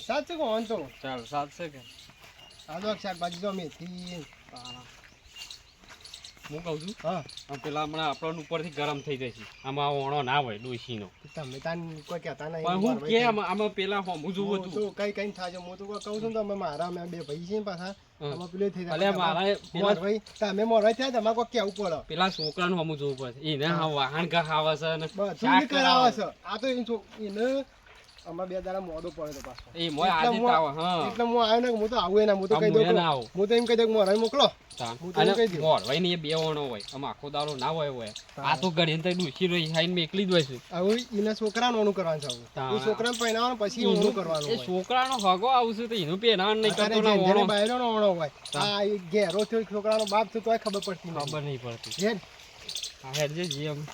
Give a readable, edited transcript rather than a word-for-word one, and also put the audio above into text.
સાચું કહો તો ચાલ સાત છે કે સાદો શાકભાજી તો મેથી હું કહું છું હા પેલા હમણાં આપણને ઉપરથી ગરમ થઈ જશે આમાં ઓણો ના હોય ડોશીનો તમે તાન કોઈ કહેતા નહીં પણ હું કે આમાં પેલા હું જોવું હું હતું તો કઈ કઈ થાય હું તો કહું છું તમે મારા અમે બે ભાઈ છે પાછા આમાં પેલું થઈ અલે મારા મોર ભાઈ તમે મોરવાઈ થયા તમારે કોઈ કેવું પડે પેલા છોકરાનું હમું જોવું પડે એને વાહન ઘા ખાવે છે ને બધું કરાવે છે આ તો એને અમાર બે દાડા મોડો પડે તો પાછો એ મોય આજે જ આવે હા એટલે હું આવ્યો ને હું તો આવું ના હું તો કહી દઉં હું તો એમ કહી દઉં મોરવાઈ મોકલો મોર ભાઈ ને બે ઓણો હોય આમ આખો દાડો ના હોય આ તો ઘરે ડૂસી રહી ખાઈને એકલી જ હોય છે આવું એના છોકરાનું ઓનું કરવાનું છે એ છોકરાને પહેરાવાનું પછી ઓનું કરવાનું એ છોકરાનો હગો આવશે તો એનું પહેરાવાનું નહીં કરતો ના ઓણો બાયરોનો ઓણો હોય આ ઘેરો થયો છોકરાનો બાપ થયો તોય ખબર પડતી ખબર નહીં પડતી ઘેર હા હેડ જે અમે